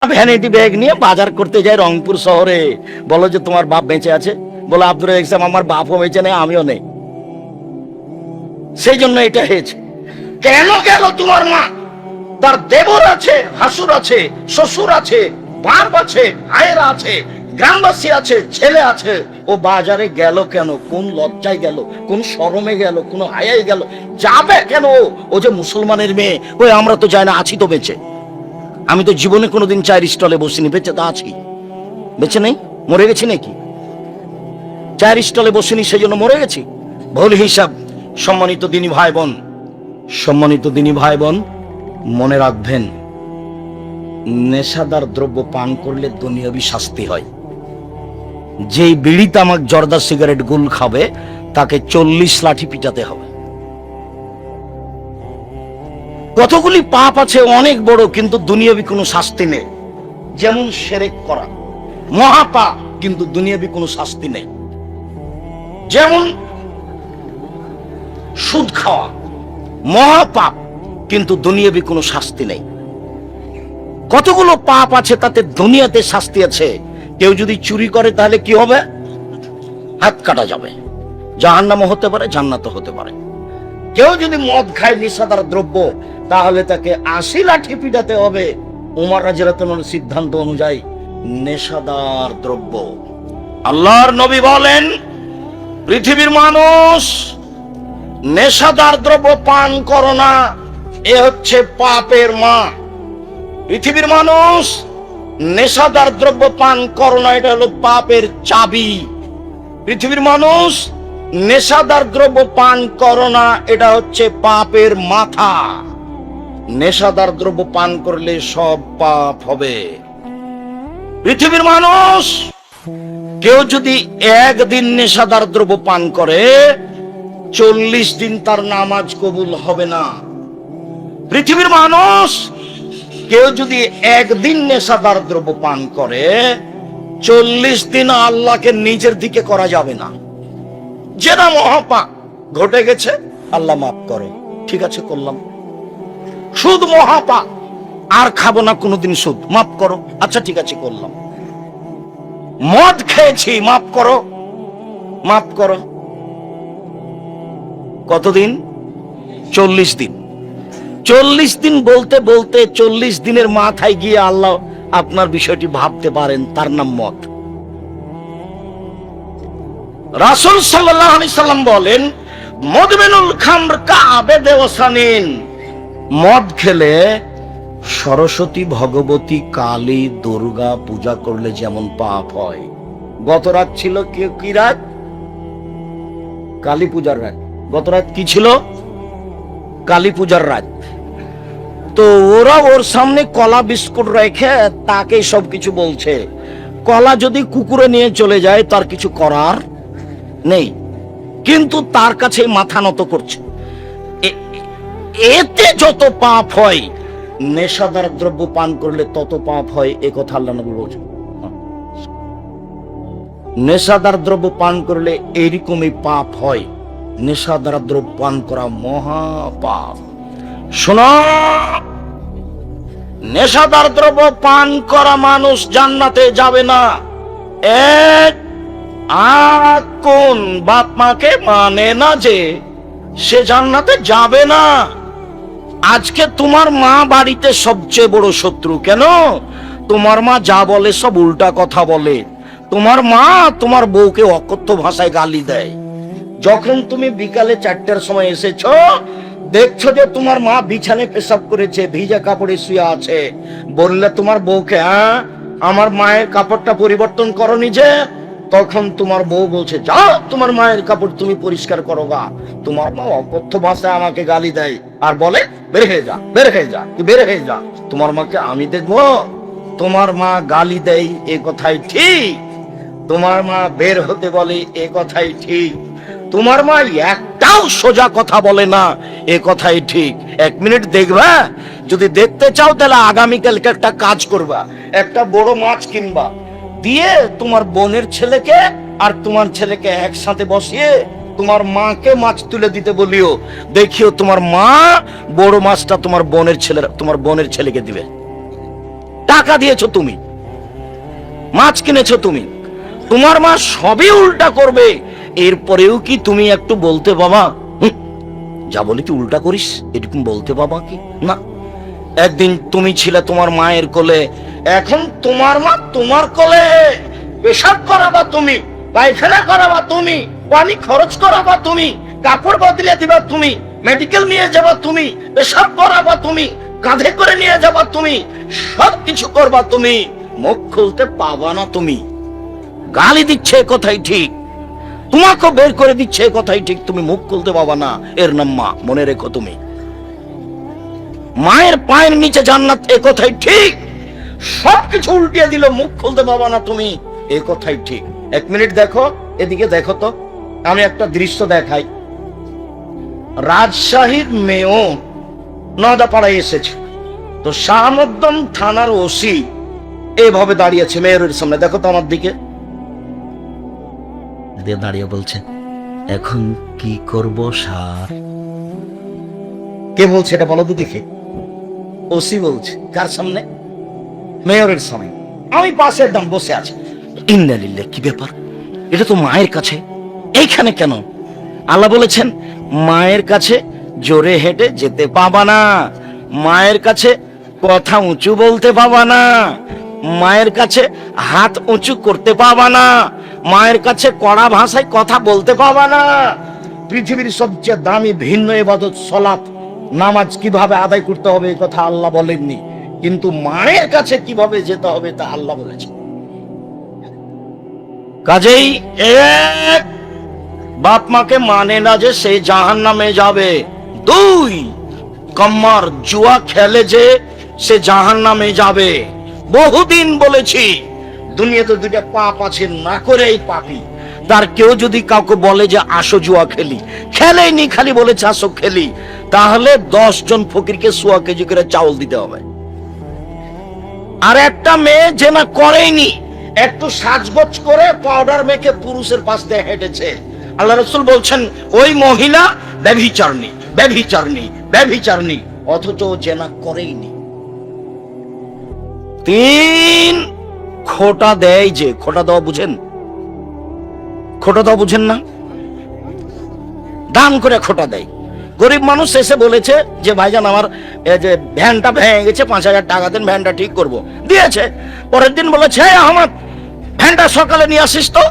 Vanity bag নিয়ে বাজার করতে যায় রংপুর শহরে। বলো যে তোমার বাপ বেঁচে আছে? বলো আব্দুর রাজ্জাক সাহেব আমার বাপও বেঁচে নেই, আমিও নেই, সেই জন্য এটা হয়েছে। কেন গেল তোমার মা? তার দেবর আছে, হাসুর আছে, শ্বশুর আছে, বাপ আছে, ভাইয়েরা আছে, গ্রামবাসী আছে, ছেলে আছে। ও বাজারে গেল কেন? কোন লজ্জায় গেল? কোন শরমে গেল? কোন হায়ায় গেল? যাবে কেন? ও যে মুসলমানের মেয়ে। ওই আমরা তো যাই না, আছি তো বেঁচে। আমি তো জীবনে কোনোদিন চায়ের স্টলে বসিনি, বেঁচে তো আছি। বেঁচে নেই? মরে গেছি নাকি? চায়ের স্টলে বসিনি সেই জন্য মরে গেছি? ভুল হিসাব। সম্মানিত দিনী ভাই বোন, সম্মানিত দিনী ভাই বোন, মনে রাখবেন, নেশাদার দ্রব্য পান করলে দুনিয়াবি শাস্তি হয়। যেই বিড়ি তামাক জর্দা সিগারেট গুল খাবে তাকে 40 লাঠি পিটাতে হবে। কতগুলি পাপ আছে অনেক বড়, কিন্তু দুনিয়াবি কোনো শাস্তি নেই। যেমন শিরক করা, মহাপাপ, কিন্তু দুনিয়াবি কোনো শাস্তি নেই। যেমন সুদ খাওয়া, মহাপাপ, কিন্তু দুনিয়াবি কোনো শাস্তি নেই। কতগুলো পাপ আছে তাতে দুনিয়াতে শাস্তি আছে। কেউ যদি চুরি করে তাহলে কি হবে? হাত কাটা যাবে। জাহান্নামও হতে পারে, জান্নাতও হতে পারে। কেউ যদি মদ খায়, নেশাদার দ্রব্য, তাহলে তাকে 80 লাঠি পিটাতে হবে উমর রাদিয়াল্লাহু আনহুর সিদ্ধান্ত অনুযায়ী। নেশাদার দ্রব্য, আল্লাহর নবী বলেন, পৃথিবীর মানুষ নেশাদার দ্রব্য পান করো না, এ হচ্ছে পাপের মা। পৃথিবীর মানুষ নেশাদার দ্রব্য পান করো না, এটা হলো পাপের চাবি। পৃথিবীর মানুষ নেশাদার দ্রব্য পান করো না, এটা হচ্ছে পাপের মাথা। নেশাদার দ্রব্য পান করলে সব পাপ হবে। পৃথিবীর মানুষ কেউ যদি একদিন নেশাদার দ্রব্য পান করে, 40 দিন তার নামাজ কবুল হবে না। পৃথিবীর মানুষ কেউ যদি একদিন নেশাদার দ্রব্য পান করে, 40 দিন আল্লাহকে নিজের দিকে করা যাবে না। যেটা মহাপাপ ঘটে গেছে, আল্লাহ মাফ করো, ঠিক আছে করলাম। সুদ মহাপাপ, আর খাবো না কোনোদিন সুদ, মাফ করো, আচ্ছা ঠিক আছে করলাম। মদ খেয়েছি, মাফ করো, মাফ করো। কতদিন? 40 দিন। 40 দিন বলতে বলতে 40 দিনের মাথায় গিয়ে আল্লাহ আপনার বিষয়টি ভাবতে পারেন, তার নাম মদ। রাসূল সাল্লাল্লাহু আলাইহি সাল্লাম বলেন, মুদমিনুল খামর কাআবেদে ওয়াসানিন। মদ খেলে সরস্বতী, ভগবতী, কালী, দুর্গা পূজা করলে যেমন পাপ হয়। গত রাত ছিল কি রাত? কালী পূজার রাত। গত রাত কি ছিল? কালী পূজার রাত। তো ওরা ওর সামনে কলা বিস্কুট রেখে তাকে সবকিছু বলছে। কলা যদি কুকুরে নিয়ে চলে যায় তার কিছু করার নেই, কিন্তু তার কাছে মাথা নত করছে। এতে যত পাপ হয়, নেশাদার দ্রব্য পান করলে তত পাপ হয়, এ কথা আল্লাহ নবী বলেছেন। নেশাদার দ্রব্য পান করলে এরকমই পাপ হয়। নেশাদার দ্রব্য পান করা মহা পাপ। শোনো, নেশাদার দ্রব্য পান করা মানুষ জান্নাতে যাবে না। এক, আর কোন বাপ মাকে মানে না যে সে জান্নাতে যাবে না। আজকে তোমার মা বাড়িতে সবচেয়ে বড় শত্রু। কেন? তোমার মা যা বলে সব উল্টা কথা বলে। তোমার মা তোমার বউকে অকথ্য ভাষায় গালি দেয়। যখন তুমি বিকালে 4টার সময় এসেছো, দেখছো যে তোমার মা বিছানায় পেশাব করেছে, ভিজা কাপড়ে শুয়ে আছে, বললে তোমার বউকে, হ্যাঁ আমার মায়ের কাপড়টা পরিবর্তন করনি যে? তখন তোমার বউ বলছে, যাও তোমার মায়ের কাপড় তুমি পরিষ্কার করো গা। তোমার মা অকথ্য ভাষায় আমাকে গালি দেয় আর বলে, বের হয়ে যা, বের হয়ে যা, তুই বের হয়ে যা। তোমার মাকে আমি দেখবো? তোমার মা গালি দেয়, এ কথাই ঠিক। তোমার মা বের হতে বলে, এ কথাই ঠিক। তোমার মা একটাও সোজা কথা বলে না, এ কথাই ঠিক। 1 মিনিট দেখবা, যদি দেখতে চাও তাহলে আগামীকালকে একটা কাজ করবা, একটা বড় মাছ কিনবা, দিয়ে তোমার বোনের ছেলেকে আর তোমার ছেলেকে একসাথে বসিয়ে তোমার মাকে মাছ তুলে দিতে বলিও। দেখিও তোমার মা বড় মাছটা তোমার বোনের ছেলেকে দিবে। টাকা দিয়েছো তুমি, মাছ কিনেছো তুমি, তোমার মা সবই উল্টা করবে, এরপরেও কি তুমি একটু বলতে বাবা যা বলি তুই উল্টা করিস, এরকম বলতে বাবা কি না? একদিন তুমি ছিলে তোমার মায়ের কোলে, এখন তোমার মা তোমার কোলে, পেশাব করাবা তুমি, পায়খানা করাবা তুমি, পানি খরচ করাবা তুমি, কাপড় বদলে দিবা তুমি, মেডিকেল নিয়ে যাবা তুমি, পেশাব করাবা তুমি, কাঁধে করে নিয়ে যাবা তুমি, সবকিছু করবা তুমি, মুখ খুলতে পাবা না তুমি। গালি দিচ্ছে কথাই ঠিক, তোমাকে বের করে দিচ্ছে কথাই ঠিক, তুমি মুখ খুলতে পাবা না, এর নাম মা, মনে রেখো তুমি। মায়ের পায়ের নিচে জান্নাত, এ কথাই ঠিক, সবকিছু উল্টিয়ে দিল, মুখ খুলতে পাবা না তুমি, এ কথাই ঠিক। এক মিনিট দেখো, এদিকে দেখো তো, আমি একটা দৃশ্য দেখাই। রাজশাহীর মেয়র নদাপাড়ায় এসেছে, তো শাহমদ্দম থানার ওসি এইভাবে দাঁড়িয়েছে মেয়রের সামনে, দেখো তো আমার দিকে দাঁড়িয়ে বলছে, এখন কি করব স্যার? কে বলছে এটা বলো তো দেখে? ওসি বলছে। কার সামনে? মেয়রের সামনে। আমি পাশের দাম বসে আছি। ইন্নালিল্লাহ, কি ব্যাপার, এটা তো মায়ের কাছে, এইখানে কেন? আল্লাহ বলেছেন মায়ের কাছে জোরে হেঁটে যেতে পাবা না, মায়ের কাছে কথা উঁচু বলতে পাবা না, মায়ের কাছে হাত উঁচু করতে পাবা না, মায়ের কাছে কড়া ভাষায় কথা বলতে পাবা না। পৃথিবীর সবচেয়ে দামি ভিন্ন ইবাদত সালাত, নামাজ কিভাবে আদায় করতে হবে এই কথা আল্লাহ বলেননি, কিন্তু মায়ের কাছে কিভাবে যেতে হবে তা আল্লাহ বলেছেন। কাজেই এক, বাপ মাকে মানে না যে সে জাহান্নামে যাবে। দুই, কম্মার জুয়া খেলে যে সে জাহান্নামে যাবে। বহুদিন বলেছি দুনিয়াতে দুইটা পাপ আছে, না করে এই পাপি। তার কেউ যদি কাউকে বলে যে আসো জুয়া খেলি, খেলেনি, খালি বলেছে আসো খেলি, তাহলে 10 জন ফকিরকে 100 কেজি করে চাউল দিতে হবে। আর একটা মেয়ে যে না করেনি, একটু সাজগোজ করে পাউডার মেখে পুরুষের পাশ দিয়ে হেঁটেছে, আল্লাহ রাসূল বলছেন ওই মহিলা ব্যভিচারণী, ব্যভিচারণী, ব্যভিচারণী, অথচ জেনা করেইনি। 3, খোটা দেয় যে, খোটা দেওয়া বুঝেন? খোটা দেওয়া বুঝেন না? দাম করে খোটা দেয়। গরিব মানুষ এসে বলেছে যে ভাইজান আমার যে ভ্যানটা ভেঙে গেছে, 5000 টাকা দেন, ভ্যানটা ঠিক করব। দিয়েছে। পরের দিন বলেছে আমার ভ্যানটা সকালে নিয়ে আসিস, তো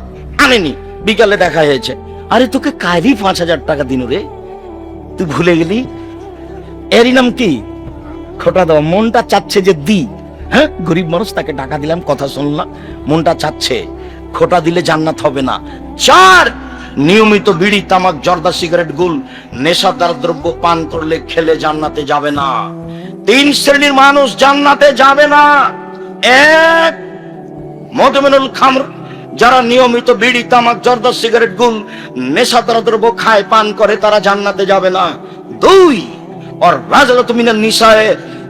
আনেনি, বিকালে দেখা হয়েছে, আরে তোকে কালই 5000 টাকা দিন রে, তুই ভুলে গেলি? এরই নাম কি? খোটা দেওয়া। মনটা চাচ্ছে যে দি, হ্যাঁ গরিব মানুষ, তাকে টাকা দিলাম, কথা শুনলাম, মনটা চাচ্ছে। খোটা দিলে জান্নাত হবে না। 4, নিয়মিত বিড়ি, তামাক, জর্দা, সিগারেট, গুল, নেশাদার দ্রব্য পান করলে খেলে জান্নাতে যাবে না। 3 শ্রেণীর মানুষ জান্নাতে যাবে না। 1, মদমিনুল খামর, যারা নিয়মিত বিড়ি, তামাক, জর্দা, সিগারেট, গুল, নেশাদার দ্রব্য খায়, পান করে, তারা জান্নাতে যাবে না। 2, আর রাজালাতু মিনান নিসায়ে,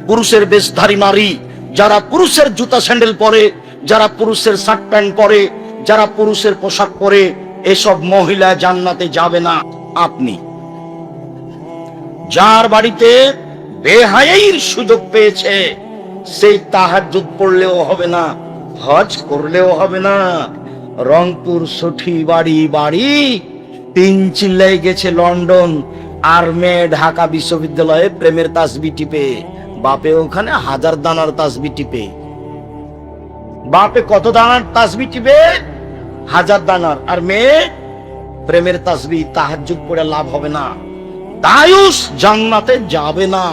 পুরুষের বেশধারী নারী, যারা পুরুষের জুতা স্যান্ডেল পরে, যারা পুরুষের শার্ট প্যান্ট পরে, যারা পুরুষের পোশাক পরে, এসব মহিলা জান্নাতে যাবে না। আপনি যার বাড়িতে বেহায়াইর সুযোগ পেয়েছে, সেই তাহাজ্জুদ পড়লেও হবে না, হজ করলেও হবে না। রংপুর সঠি বাড়ি বাড়ি 3 চিল্লাই গেছে লন্ডন, আর মেয়ে ঢাকা বিশ্ববিদ্যালয়ে প্রেমের তাসবি টিপে, বাপে ওখানে 1000 দানার তাসবি টিপে। বাপে কত দানার তাসবি টিপে? 1000 দানার। আর মেয়ে প্রেমের তাসবি, তাহাজ্জুদ পড়ে লাভ হবে না, দায়ুস জান্নাতে যাবে না।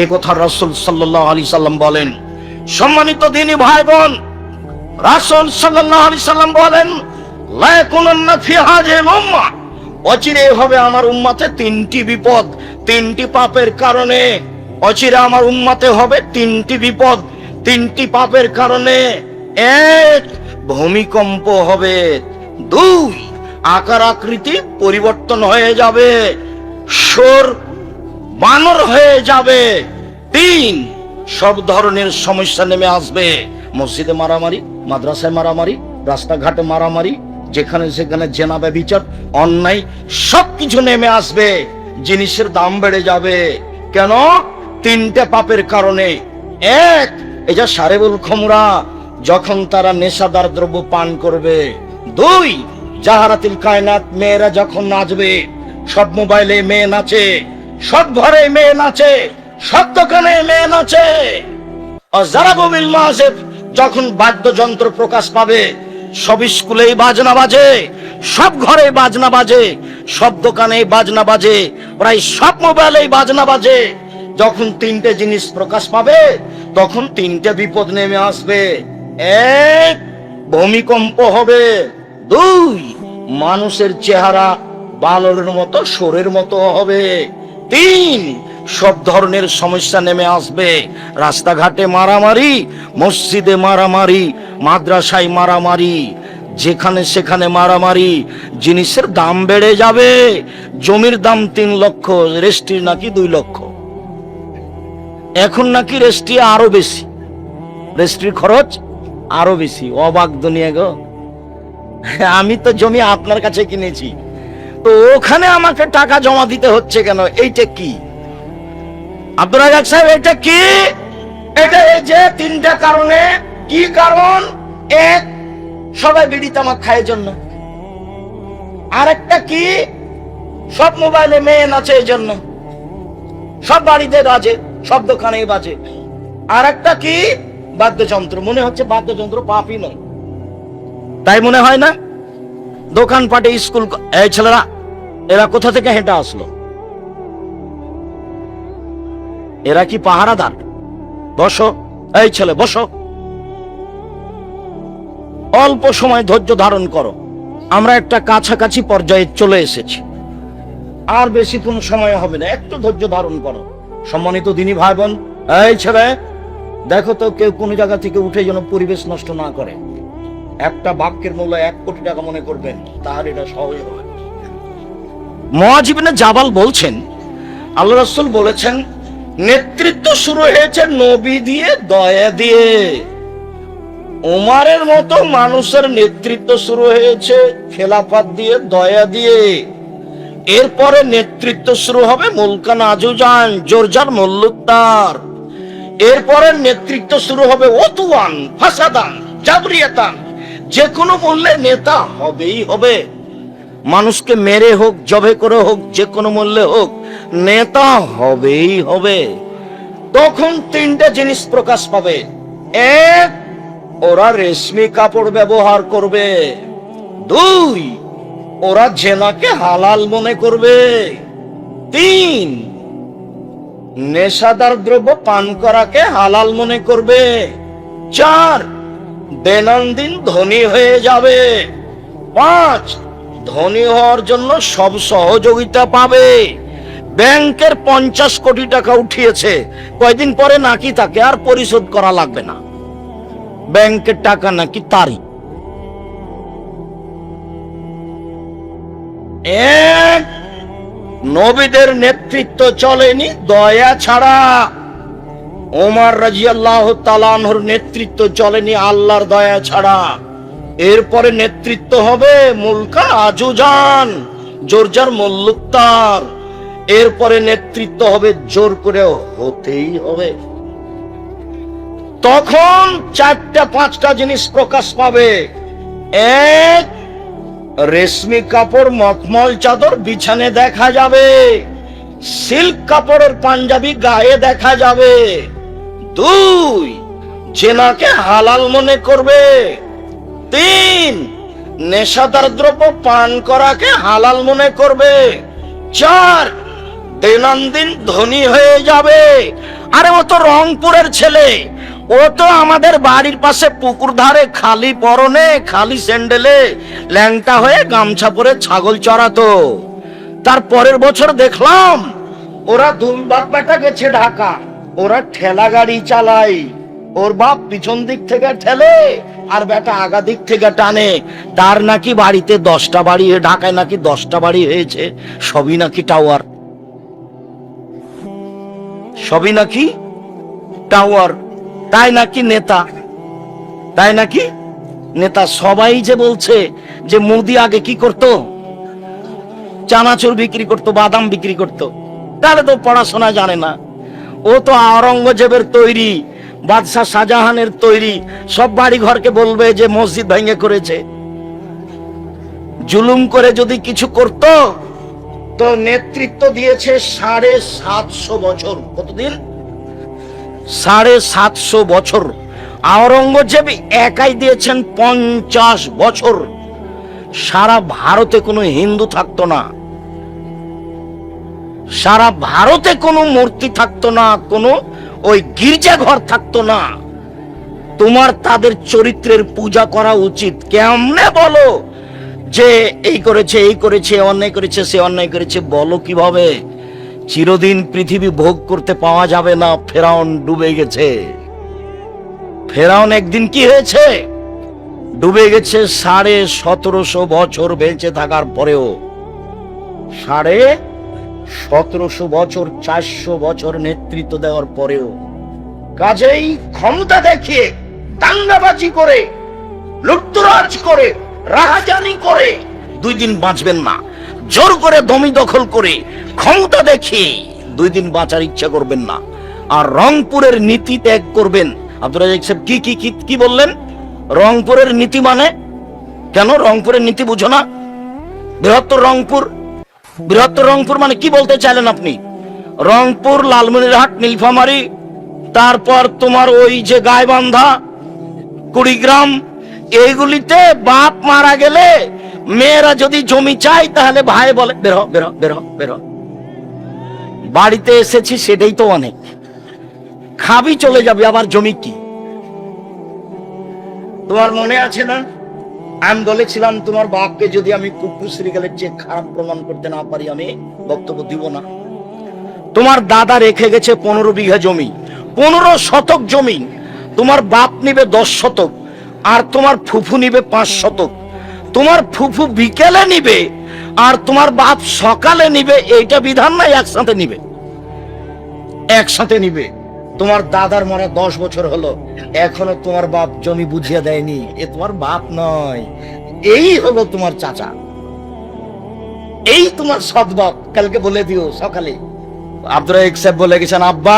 এ কথা রাসূল সাল্লাল্লাহু আলাইহি সাল্লাম বলেন। সম্মানিত দ্বীনি ভাই বোন, রাসূল সাল্লাল্লাহু আলাইহি সাল্লাম বলেন লা ইয়াকুনান্না ফি হাযিহিল উম্মাহ, অচিরে হবে আমার উম্মতে 3টি বিপদ, 3টি পাপের কারণে অচিরে আমার উম্মতে হবে 3টি বিপদ, 3টি পাপের কারণে। 1, ভূমিকম্প হবে। 2, আকার আকৃতি পরিবর্তন হয়ে যাবে, সুর বানর হয়ে যাবে। 3, সব ধরনের সমস্যা নেমে আসবে, মসজিদে মারামারি, মাদ্রাসায় মারামারি, রাস্তাঘাটে মারামারি, যেখানে সেখানে জেনা, ব্যভিচার, অন্যায়, সবকিছু নেমে আসবে, জিনিসের দাম বেড়ে যাবে। কেন? 3টে পাপের কারণে। 1, এই যে সারেবুল খমরা, যখন তারা নেশাদার দ্রব্য পান করবে। 2, জাহারাতিল কায়নাত, মেয়েরা যখন নাচবে, সব মোবাইলে মেয়ে নাচে, সব ঘরে মেয়ে নাচে, সব দোকানে মেয়ে নাচে। জারাবুল মাসিফ, যখন বাদ্যযন্ত্র প্রকাশ পাবে, সব স্কুলেই বাজনা বাজে, সব ঘরে বাজনা বাজে, সব দোকানে বাজনা বাজে, প্রায় সব মোবাইলেই বাজনা বাজে। যখন 3টে জিনিস প্রকাশ পাবে, তখন 3টে বিপদ নেমে আসবে। 1, ভূমিকম্প হবে। 2, মানুষের চেহারা বানরের মতো, সোরের মতো হবে। 3, সব ধরনের সমস্যা নেমে আসবে। রাস্তাঘাটে মারামারি, মসজিদে মারামারি, মাদ্রাসায় মারামারি, যেখানে সেখানে মারামারি। জিনিসের দাম বেড়ে যাবে। জমির দাম 3 লক্ষ, রেস্ট্রির নাকি 2 লক্ষ। এখন নাকি রেস্ট্রি আরো বেশি, রেস্ট্রির খরচ আরো বেশি। অবাক দুনিয়া গো। আমি তো জমি আপনার কাছে কিনেছি, তো ওখানে আমাকে টাকা জমা দিতে হচ্ছে কেন? এইটা কি আব্দুর রাজ্জাক সাহেব? এটা কি? এটা এই যে 3টা কারণে। কি কারণ? 1, সবাই বিড়ি তামাক খায় জন্য। আরেকটা কি? সব মোবাইলে মেয়ে নাচে এই জন্য, সব বাড়িতে বাজে, সব দোকানেই বাজে। আরেকটা কি? বাদ্যযন্ত্র। মনে হচ্ছে বাদ্যযন্ত্র পাপই নয়, তাই মনে হয় না? দোকানপাটে, স্কুল। এই ছেলেরা, এরা কোথা থেকে হেঁটে আসলো? এরা কি পাহারাদার? বসো, এই ছেলে বসো, অল্প সময় ধৈর্য ধারণ করো। আমরা একটা কাছাকাছি পর্যায়ে চলে এসেছি, আর বেশি কোন সময় হবে না, একটু ধৈর্য ধারণ করো। সম্মানিত দিনী ভাই বোন, এই ছেলে দেখো তো, কেউ কোনো জায়গা থেকে উঠে যেন পরিবেশ নষ্ট না করে। একটা বাক্যের মূল্য 1 কোটি টাকা মনে করবেন, তাহলে এটা সহজ হবে। মুআয ইবনে জাবাল বলছেন, আল্লাহ রাসূল বলেছেন, নেতৃত্ব শুরু হয়েছে নবী দিয়ে, দয়া দিয়ে। উমারের মতো মানুষের নেতৃত্ব শুরু হয়েছে খেলাফত দিয়ে, দয়া দিয়ে। এরপরে নেতৃত্ব শুরু হবে মুলকান আজুজান, জোরজার মুল্লুকদার। এরপরে নেতৃত্ব শুরু হবে ওতুয়ান, ফাসাদান, জাবরিয়াতান। যে কোনো মূল্যে নেতা হবেই হবে। মানুষকে মেরে হোক, জবে করে হোক, যে কোনো মূল্যে হোক, নেতা হবেই হবে। তখন 3টে জিনিস প্রকাশ পাবে। 1, ওরা রেশমি কাপড় ব্যবহার করবে। 2, ওরা জেনাকে হালাল মনে করবে। 3, নেশাদার দ্রব্য পান করাকে হালাল মনে করবে। 4, দৈনন্দিন ধনী হয়ে যাবে। 5, ধনী হওয়ার জন্য সব সহযোগিতা পাবে। ব্যাংকের 50 কোটি টাকা উঠিয়েছে, কয়দিন পরে নাকি তাকে আর পরিশোধ করা লাগবে না, ব্যাংকের টাকা নাকি তারই। 1, নবীদের নেতৃত্ব চলেনি দয়া ছাড়া। ওমর রাদিয়াল্লাহু তাআলা আনহুর নেতৃত্ব চলেনি আল্লাহর দয়া ছাড়া। এরপরে নেতৃত্ব হবে মুলকা আজুজান, জোরজার মুল্লুকতার। এরপরে নেতৃত্ব হবে জোর করে হতেই হবে। তখন 4টা-5টা জিনিস প্রকাশ পাবে। 1, রেশমি কাপড়, মখমল চাদর বিছানে দেখা যাবে, সিল্ক কাপড়ের পাঞ্জাবি গায়ে দেখা যাবে। 2, জেনাকে হালাল মনে করবে। 3, নেশাদার দ্রব্য পান করাকে হালাল মনে করবে। 4, দৈনন্দিন ধনী হয়ে যাবে। আরে ও তো রংপুরের ছেলে, ও তো আমাদের বাড়ির পাশে পুকুর ধারে খালি পরনে, খালি স্যান্ডেলে ল্যাংটা হয়ে গামছা পরে ছাগল চড়াতো। তার পরের বছর দেখলাম ওরা দুই বাপ বেটা গেছে ঢাকা, ওরা ঠেলা গাড়ি চালায়। ওর বাপ পিছন দিক থেকে ঠেলে আর বেটা আগা দিক থেকে টানে। তার নাকি বাড়িতে 10টা বাড়ি, ঢাকায় নাকি 10টা বাড়ি হয়েছে, সবই নাকি টাওয়ার, সবই নাকি টাওয়ার। তাই নাকি নেতা, তাই নাকি নেতা। সবাই যে বলছে যে মোদি আগে কি করত, চানাচুর বিক্রি করত, বাদাম বিক্রি করত, তাহলে তো পড়াশোনা জানে না। ও তো আওরঙ্গজেবের তৈরি, বাদশাহ শাহজাহানের তৈরি সব বাড়ি ঘরকে বলবে যে মসজিদ ভেঙে করেছে। জুলুম করে যদি কিছু করত তো নেতৃত্ব দিয়েছে 750 বছর। কতদিন? 750 বছর। আওরঙ্গজেব একাই দিয়েছেন 50 বছর। সারা ভারতে কোনো হিন্দু থাকতো না, সারা ভারতে কোনো মূর্তি থাকতো না, কোনো ওই গির্জা ঘর থাকতো না। তোমার তাদের চরিত্রের পূজা করা উচিত। কেমনে বলো যে এই করেছে, এই করেছে, অন্যায় করেছে, সে অন্যায় করেছে? বলো কিভাবে? চিরদিন পৃথিবী ভোগ করতে পাওয়া যাবে না। ফেরাউন ডুবে গেছে। ফেরাউন একদিন কি হয়েছে? ডুবে গেছে। 1750 বছর বেঁচে থাকার পরেও, 1750 বছর, 400 বছর নেতৃত্ব দেওয়ার পরেও। কাজেই ক্ষমতা দেখিয়ে, দাঙ্গাবাজি করে, লুটতরাজ করে, রাহাজানি করে 2 দিন বাঁচবেন না। জোর করে জমি দখল করে, ক্ষমতা দেখিয়ে 2 দিন বাঁচার ইচ্ছা করবেন না। আর রংপুরের নীতি ত্যাগ করবেন। আব্দুর রাজ্জাক সাহেব কি কি কি বললেন? রংপুরের নীতি মানে? কেন রংপুরের নীতি বুঝো না? বৃহত্তর রংপুর, বৃহত্তর রংপুর মানে কি বলতে চাইলেন আপনি? রংপুর, লালমনিরহাট, নীলফামারী, তারপর তোমার ওই যে গাইবান্ধা, কুড়িগ্রাম, এইগুলিতে বাপ মারা গেলে মেয়েরা যদি জমি চায় তাহলে ভাই বলে বের হ, বের হ, বের হ, বের হ। বাড়িতে এসেছি সেটাই তো অনেক। খাবি চলে যাবে, আবার জমি কি? তোমার মনে আছে না আমি বলেছিলাম তোমার বাপকে যদি আমি কুকুর শ্রীকালের চেয়ে খারাপ প্রমাণ করতে না পারি আমি বক্তব্য দিব না। তোমার দাদা রেখে গেছে 15 বিঘা জমি, 15 শতক জমি। তোমার বাপ নিবে 10 শতক, আর তোমার ফুফু নিবে 5 শতক। তোমার ফুফু বিকেলে নিবে আর তোমার বাপ সকালে নিবে, এইটা বিধান নাই একসাথে নিবে? একসাথে নিবে। তোমার দাদার মনে 10 বছর হলো, এখনো তোমার বাপ জমি বুঝিয়ে দেয়নি। এ তোমার বাপ নয়, এই হলো তোমার চাচা, এই তোমার সৎ বাপ। কালকে বলে দিও সকালে। আব্দুর রাজ্জাক সাহেব বলে গেছেন, আব্বা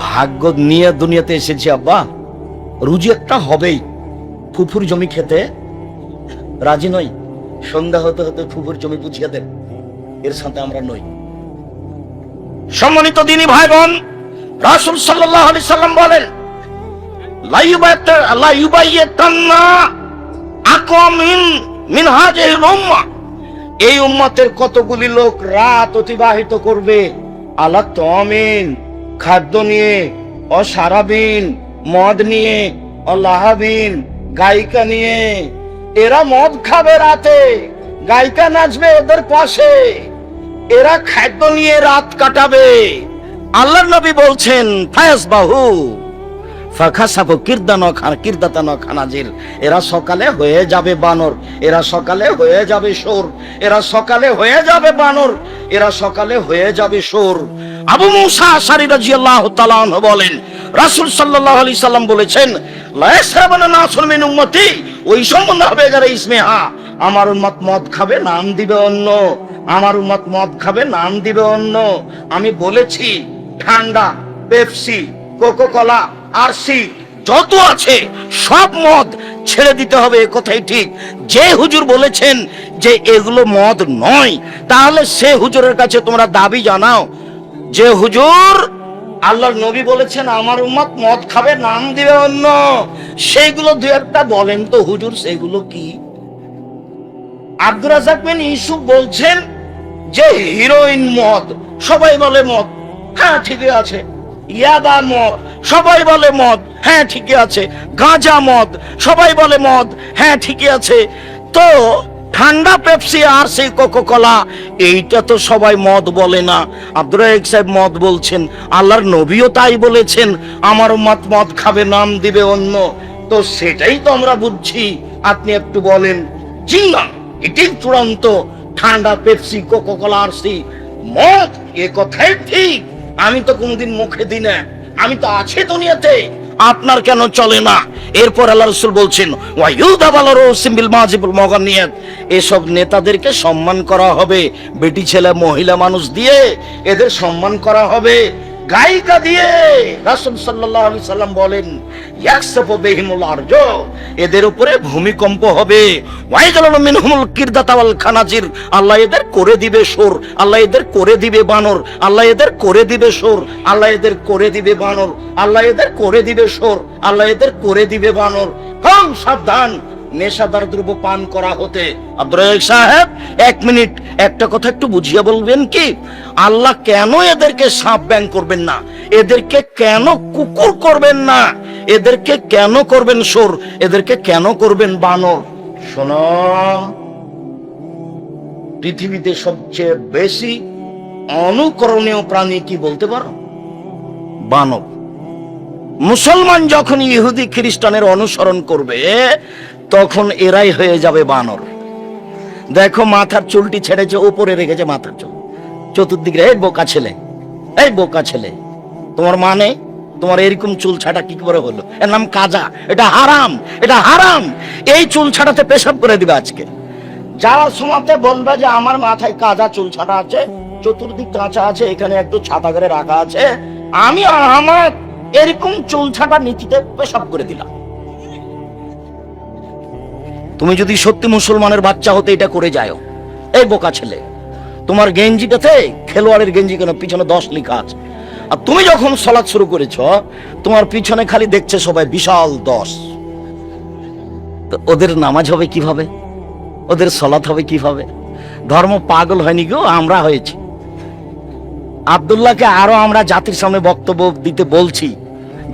ভাগ্য নিয়ে দুনিয়াতে এসেছি আব্বা, রুজি একটা হবেই। ফুফুর জমি খেতে রাজি নই। সন্ধ্যা হতে হতে ফুফুর জমি বুঝিয়ে দেন, এর সাথে আমরা নই। সম্মানিত দিনী ভাই বোন, রাসূল সাল্লাল্লাহু আলাইহি সাল্লাম বলেন, লা ইউবাইয়াতান্না আকওয়ামিন মিন হাযিহিল উম্মাহ, এই উম্মতের কতগুলি লোক রাত অতিবাহিত করবে আলা তামিন, খাদ্য নিয়ে, ও শারাবিন, মদ নিয়ে, ও লাহাবিন, গায়িকা নিয়ে। এরা মদ খাবে রাতে, গায়িকা নাচবে এদের পাশে, এরা খাদ্য নিয়ে রাত কাটাবে। আল্লাহর নবী বলছেন, ফায়াসবাহু ফাখাসাবু কিরদাতান খানাজির, এরা সকালে হয়ে যাবে বানর, এরা সকালে হয়ে যাবে সোর, এরা সকালে হয়ে যাবে বানর, এরা সকালে হয়ে যাবে সোর। আবু মুসা আশআরী রাদিয়াল্লাহু তাআলা আনহু বলেন, রাসূল সাল্লাল্লাহু আলাইহি সাল্লাম বলেছেন, লা ইয়াশরাবানা নাসুন মিন উম্মতি, ওই সম্বন্ধ হবে যারা ইসমেহা, আমার উম্মত মদ খাবে, নাম দিবে অন্য। আমার উম্মত মদ খাবে, নাম দিবে অন্য। আমি বলেছি ঠান্ডা, পেপসি, কোকাকোলা, আরসি যত আছে সব মদ ছেড়ে দিতে হবে, এ কথাই ঠিক। যে হুজুর বলেছেন যে এগুলো মদ নয়, তাহলে সে হুজুরের কাছে তোমরা দাবি জানাও যে হুজুর আল্লাহর নবী বলেছেন আমার উম্মত মদ খাবে, নাম দিবে অন্য। সেইগুলো দু একটা বলেন তো হুজুর, সেগুলো কি? আব্দুর রাজ্জাক বিন ইউসুফ বলছেন যে হিরোইন মদ, সবাই বলে মদ, হ্যাঁ ঠিকই আছে। ইয়াবা মদ, সবাই বলে মদ, হ্যাঁ ঠিকই আছে। গাঁজা মদ, সবাই বলে মদ, হ্যাঁ ঠিকই আছে। তো ঠান্ডা, পেপসি আর সেই কোকাকোলা, এইটা তো সবাই মদ বলে না। আব্দুর রাজ্জাক সাহেব মদ বলছেন, আল্লাহর নবীও তাই বলেছেন, আমার উম্মত মদ খাবে, নাম দিবে অন্য। তো সেটাই তো আমরা বুঝছি। আপনি একটু বলেন, জি না, এটাই চূড়ান্ত। ঠান্ডা, পেপসি, কোকাকোলা আর সেই মদ, এ কথাই ঠিক। আমি তো কোনদিন মুখে দিই না, আমি তো আছি দুনিয়াতে, আপনার কেন চলে না? এরপর আল্লাহ রাসূল বলছেন, ওয়া ইউদাবাল রাসিম বিল মাজিবুল মুগান্নিয়াত, এসব নেতাদেরকে সম্মান করা হবে, বেটি ছেলে মহিলা মানুষ দিয়ে এদের সম্মান করা হবে। গায়িকা দিয়ে রাসূল সাল্লাল্লাহু আলাইহি সাল্লাম বলেন, ইয়াকসাফু বিহিমুল আরজ, এদের উপরে ভূমিকম্প হবে। ওয়াইজালু মিনহুমুল কিরদাতা ওয়াল খানাজির, আল্লাহ এদের করে দিবে সুর, আল্লাহ এদের করে দিবে বানর, আল্লাহ এদের করে দিবে সুর, আল্লাহ এদের করে দিবে বানর, আল্লাহ এদের করে দিবে সুর, আল্লাহ এদের করে দিবে বানর। কম সাবধান নেশাদার দ্রব্য পান করা হতে। আব্দুর রাজ্জাক সাহেব, 1 মিনিট একটা কথা একটু বুঝিয়ে বলবেন কি? আল্লাহ কেন এদেরকে সাপ ব্যাং করবেন না? এদেরকে কেন কুকুর করবেন না? এদেরকে কেন করবেন সুর? এদেরকে কেন করবেন বানর? শোনো, পৃথিবীতে সবচেয়ে বেশি অনুকরণীয় প্রাণী কি বলতে পারো? বানর। মুসলমান যখন ইহুদি খ্রিস্টানের অনুসরণ করবে তখন এরাই হয়ে যাবে বানর। দেখো, মাথার চুলটি ছেড়েছে, উপরে রেখেছে মাথার চুল, চতুর্দিকে। এই বোকা ছেলে, এই বোকা ছেলে, তোমার মানে তোমার এরকম চুল ছাটা কি করে হলো? এর নাম কাজা, এটা হারাম, এটা হারাম। এই চুল ছাটাতে পেশাব করে দিবে আজকে। যারা সমাতে বলবে যে আমার মাথায় কাজা চুল ছাটা আছে, চতুর্দিক কাঁচা আছে, এখানে একটু ছাতা করে রাখা আছে, আমি আমার এরকম চুল ছাটা নীতিতে পেশাব করে দিলাম। তুমি যদি সত্যি মুসলমানের বাচ্চা হতে এটা করে যাও। এই বোকা ছেলে, তোমার গেঞ্জিটাতে খেলোয়াড়ের গেঞ্জি কেন? পিছনে 10 লেখা আছে। আর তুমি যখন সালাত শুরু করেছ, তোমার পিছনে খালি দেখছে সবাই বিশাল 10। তো ওদের নামাজ হবে কিভাবে? ওদের সালাত হবে কিভাবে? ধর্ম পাগল হয়নি গো, আমরা হয়েছি। আব্দুল্লাহকে আরো আমরা জাতির সামনে বক্তব্য দিতে বলছি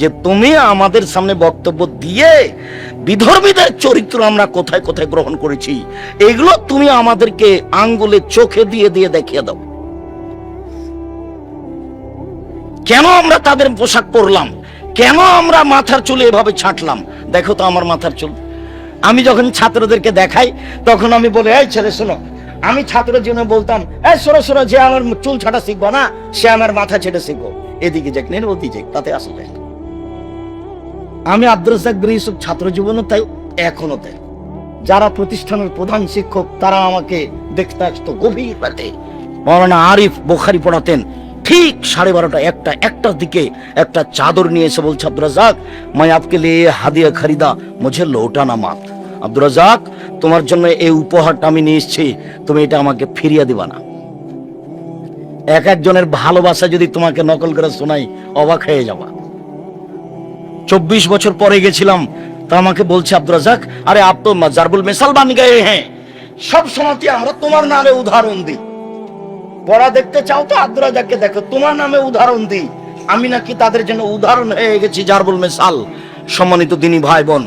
যে তুমি আমাদের সামনে বক্তব্য দিয়ে বিধর্মীদের চরিত্র আমরা কোথায় কোথায় গ্রহণ করেছি, এগুলো তুমি আমাদেরকে আঙ্গুলে চোখে দিয়ে দিয়ে দেখিয়ে দাও। কেন আমরা তাদের পোশাক পরলাম? কেন আমরা মাথার চুলে এভাবে ছাঁটলাম? দেখো তো আমার মাথার চুল। আমি যখন ছাত্রদেরকে দেখাই তখন আমি বলি, এই ছেলে শোনো, আমি ছাত্রের জন্য বলতাম, এই শোনো শোনো, যে আমার চুল ছাটা শিখবো না সে আমার মাথা ছেটে শিখবো। এদিকে যাক, নেন ওদিকে যাক, তাতে আসলে আমি আব্দুর রাজ্জাক বিন ইউসুফ ছাত্র জীবনও তাই, এখনো তাই। যারা প্রতিষ্ঠানের প্রধান শিক্ষক তারা আমাকে দেখতে আসতো গভীর রাতে। মাওলানা আরিফ বুখারী পড়াতেন, ঠিক 12:30 একটার দিকে একটা চাদর নিয়ে এসে বলছে, আব্দুর রাজ্জাক, मैं आपके लिए হাদিয়া খরিদা, মুঝে লৌটানা মত। আব্দুর রাজ্জাক, তোমার জন্য এই উপহারটা আমি নিয়ে এসেছি, তুমি এটা আমাকে ফিরিয়ে দিবা না। এক একজনের ভালোবাসা যদি তোমাকে নকল করে শোনাই, অবাক হয়ে যাবা। 24 বছর পরে গেছিলাম, তা আমাকে বলছে, আব্দুর রাজ্জাক, আরে আপ তো জারবুল মিসাল বান গয়ে হ্যাঁ, সব সময়তে আমরা তোমার নামে উদাহরণ দিই। পড়া দেখতে চাও তো আব্দুর রাজ্জাককে দেখো, তোমার নামে উদাহরণ দিই। আমি নাকি তাদের জন্য উদাহরণ হয়ে গেছি, জারবুল মিসাল। সম্মানিত দিনী ভাই বোন,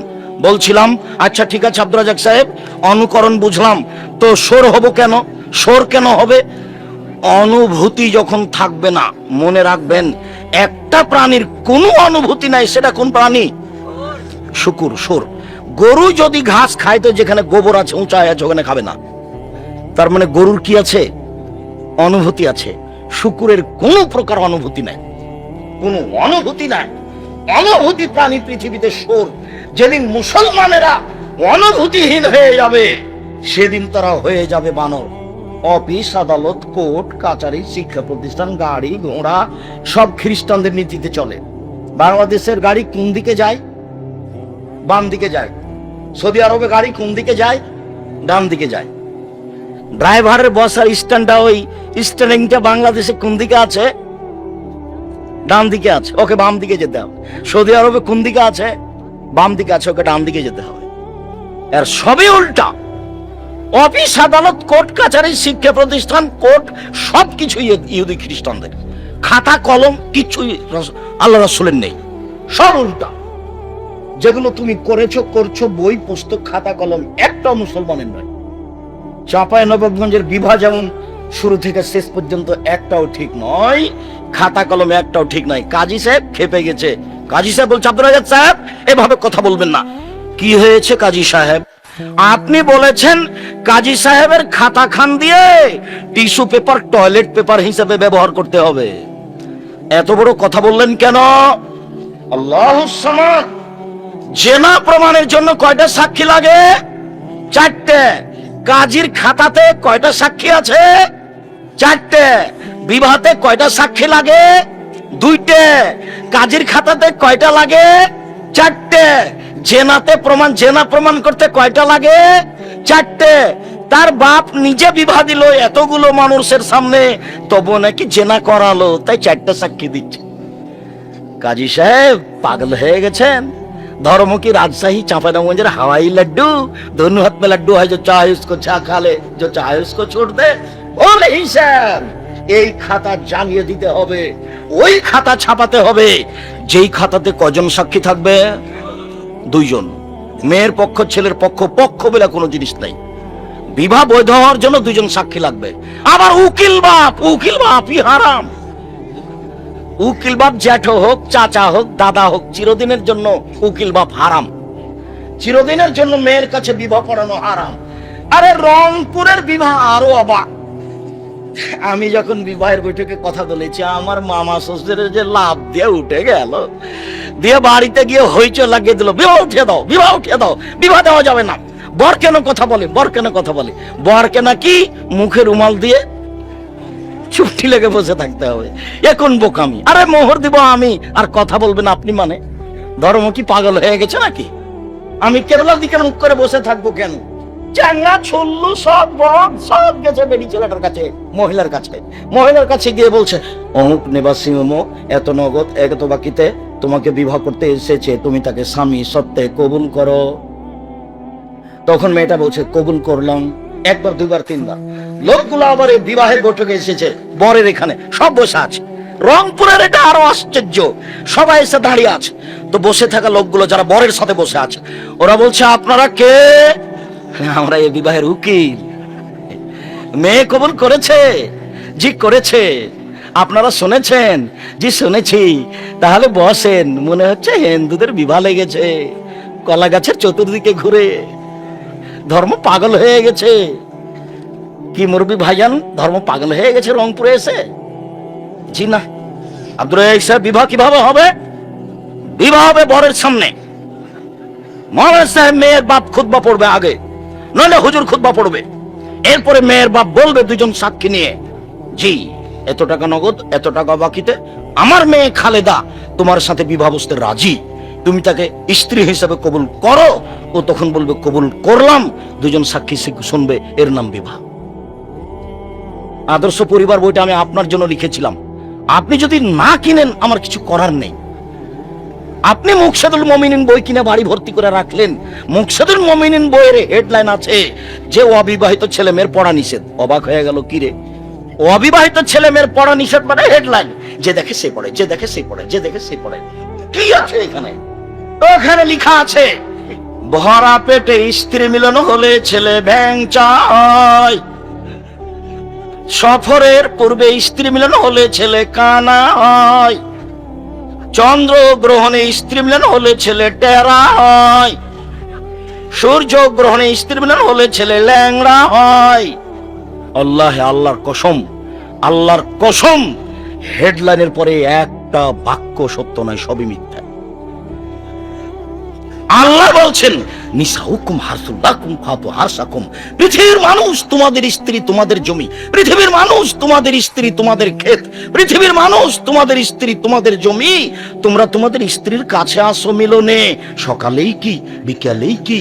বলছিলাম, আচ্ছা ঠিক আছে আব্দুর রাজ্জাক সাহেব, অনুকরণ বুঝলাম, তো সোর হব কেন? সোর কেন হবে? অনুভূতি যখন থাকবে না, মনে রাখবেন একটা প্রাণীর কোনো অনুভূতি নাই, সেটা কোন প্রাণী? শুকুর, সোর। গরু যদি ঘাস খায় তো যেখানে গোবর আছে, উঁচায় আছে, ওখানে খাবে না। তার মানে গরুর কি আছে? অনুভূতি আছে। শুকুরের কোনো প্রকার অনুভূতি নাই, কোনো অনুভূতি নাই। অনুভূতি প্রাণী পৃথিবীতে সোর। যেদিন মুসলমানেরা অনুভূতিহীন হয়ে যাবে সেদিন তারা হয়ে যাবে বানর। অফিস, আদালত, কোর্ট কাচারি, শিক্ষা প্রতিষ্ঠান, গাড়ি ঘোড়া সব খ্রিস্টানদের নীতিতে চলে। বাংলাদেশের গাড়ি কোন দিকে যায়? বাম দিকে যায়। সৌদি আরবে গাড়ি কোন দিকে যায়? ডান দিকে যায়। ড্রাইভারের বসার স্ট্যান্ডটা, ওই স্টিয়ারিংটা বাংলাদেশে কোন দিকে আছে? ডান দিকে আছে, ওকে বাম দিকে যেতে হবে। সৌদি আরবে কোন দিকে আছে? বাম দিকে আছে, ওকে ডান দিকে যেতে হবে। এর সবই উল্টা। অফিস, আদালত, কোর্ট কাছারি, শিক্ষা প্রতিষ্ঠান, কোর্ট সবকিছুই ইহুদি খ্রিস্টানদের। খাতা কলম কিছুই আল্লাহ রাসূলের নেই, সব উল্টা। যেগুলো তুমি করছো, বই পুস্তক খাতা কলম একটাও মুসলমানের নয়। চাঁপাইনবাবগঞ্জের বিবাহ যেমন শুরু থেকে শেষ পর্যন্ত একটাও ঠিক নয়, খাতা কলম একটাও ঠিক নয়। কাজী সাহেব খেপে গেছে। কাজী সাহেব বলছে, আব্দুর রাজ্জাক সাহেব এভাবে কথা বলবেন না। কি হয়েছে কাজী সাহেব? আপনি বলেছেন কাজী সাহেবের খাতা খান দিয়ে টিস্যু পেপার টয়লেট পেপার হিসেবে ব্যবহার করতে হবে। এত বড় কথা বললেন কেন? আল্লাহুস সামাদ। জেনা প্রমাণের জন্য কয়টা সাক্ষী লাগে? 4টে। কাজীর খাতাতে কয়টা সাক্ষী আছে? 4টে। বিবাহতে কয়টা সাক্ষী লাগে? দুইটে। কাজীর খাতাতে কয়টা লাগে? চারটে। জেনা প্রমাণ করতে কয়টা লাগে? চারটে। তার বাপ নিজে বিবাহ দিল এতগুলো মানুষের সামনে, তবু নাকি জেনা করালো, তাই চারটা সাক্ষী দিচ্ছে। কাজী সাহেব পাগল হয়ে গেছেন। धर्म की राजशाही चांपानेरगंजेर हवाई लड्डू, दोनों हाथ में लड्डू है, जो चाहे उसको खा ले, जो चाहे उसको छोड़ दे। बोले हिसाब এই খাতা জানিয়ে দিতে হবে, ওই খাতা ছাপাতে হবে যেই খাতাতে কজন সাক্ষী থাকবে? দুইজন। মেয়ের পক্ষ ছেলের পক্ষ, পক্ষ বলে কোনো জিনিস নাই। বিবাহ বৈধ হওয়ার জন্য দুইজন সাক্ষী লাগবে। আবার উকিল বাপই হারাম। উকিল বাপ জ্যাঠো হোক, চাচা হোক, দাদা হোক, চিরদিনের জন্য উকিল বাপ হারাম। চিরদিনের জন্য মেয়ের কাছে বিবাহ পড়ানো হারাম। আরে রংপুরের বিবাহ আরো অবাক। আমি যখন বিবাহের বৈঠকে কথা বলেছি, আমার মামা শ্বশুরের যে লাভ দিয়ে উঠে গেল, দিয়ে বাড়িতে গিয়ে হইচই লাগিয়ে দিল, বিবাহ উঠিয়ে দাও, বিবাহ উঠিয়ে দাও, বিবাহ দেওয়া যাবে না। বর কেন কথা বলে, বর কেন কথা বলে, বরকে নাকি মুখে রুমাল দিয়ে চুপটি লেগে বসে থাকতে হবে। এখন বোকামি। আরে মোহর দিব আমি, আর কথা বলবেন আপনি, মানে ধর্ম কি পাগল হয়ে গেছে নাকি? আমি কেরলার দিকে মুখ করে বসে থাকবো কেন? চাঙ্গা ছল্লু সব গেছে বেডি ছেলেটার কাছে, মহিলার কাছে। মহিলার কাছে গিয়ে বলছে, অমুক নিবাসী অমুক এত নগদ এত বাকিতে তোমাকে বিবাহ করতে এসেছে, তুমি তাকে স্বামী সত্ত্বে কবুল করো। তখন মেয়েটা বলছে, কবুল করলাম। একবার দুইবার তিনবার। লোকগুলো আবার এই বিবাহের বৈঠকে এসেছে, বরের এখানে সব বসে আছে। রংপুরের এটা আরো আশ্চর্য, সবাই এসে দাঁড়িয়ে আছে। তো বসে থাকা লোকগুলো যারা বরের সাথে বসে আছে, ওরা বলছে, আপনারা কে? আমরা এই বিবাহের উকিল। মেয়ে কবুল করেছে? জি করেছে। আপনারা শুনেছেন? জি শুনেছি। তাহলে বসেন। মনে হচ্ছে হিন্দুদের বিবাহ লেগেছে, কলা গাছের চতুর্দিকে ঘুরে। ধর্ম পাগল হয়ে গেছে। কি মুরব্বী ভাইজান, ধর্ম পাগল হয়ে গেছে রংপুরে এসে? জি না। আব্দুর রাজ্জাক সাহেব, বিবাহ কিভাবে হবে? বিবাহ হবে বরের সামনে। মৌলানা সাহেব মেয়ের বাপ খুতবা পড়বে আগে, নইলে হুজুর খুতবা পড়বে। এরপরে মেয়ের বাপ বলবে দুজন সাক্ষী নিয়ে, জি এত টাকা নগদ, এত টাকা বাকিতে আমার মেয়ে খালেদা তোমার সাথে বিবাহ বসতে রাজি, তুমি তাকে স্ত্রী হিসেবে কবুল করো। ও তখন বলবে, কবুল করলাম। দুজন সাক্ষী শুনবে, এর নাম বিবাহ। আদর্শ পরিবার বইটা আমি আপনার জন্য লিখেছিলাম। আপনি যদি না কিনেন, আমার কিছু করার নেই। আপনি মুকসাদুল মুমিনিন বই কিনে বাড়ি ভর্তি করে রাখলেন। মুকসাদুল মুমিনিন বইয়ের হেডলাইন আছে যে অবিবাহিত ছেলে মেয়ের পড়া নিষেধ। অবাক হয়ে গেল, কি রে, অবিবাহিত ছেলে মেয়ের পড়া নিষেধ মানে হেডলাইন, যে দেখে সে পড়ে, যে দেখে সে পড়ে, যে দেখে সে পড়ে। কি আছে এখানে? ওখানে লেখা আছে, ভরা পেটে স্ত্রী মিলন হলে ছেলে ব্যাং চায়, সফরের পূর্বে স্ত্রী মিলন হলে ছেলে কানা হয়, চন্দ্র গ্রহণে স্ত্রী মিলন হলে ছেলে টেরা হয়, সূর্য গ্রহণে স্ত্রী মিলন হলে ছেলে ল্যাংড়া হয়। আল্লাহ, আল্লাহর কসম, আল্লাহর কসম, হেডলাইনের পরে একটা বাক্য সত্য নয়, সবই মিথ্যা। আল্লাহ বলছেন, নিসাউকুম হারসুল লাকুম ফাতু হারসাকুম। পৃথিবীর মানুষ তোমাদের স্ত্রী, তোমাদের জমি। পৃথিবীর মানুষ তোমাদের স্ত্রী, তোমাদের ক্ষেত। পৃথিবীর মানুষ তোমাদের স্ত্রী, তোমাদের জমি। তোমরা তোমাদের স্ত্রীর কাছে আসো মিলনে, সকালেই কি বিকালেই কি।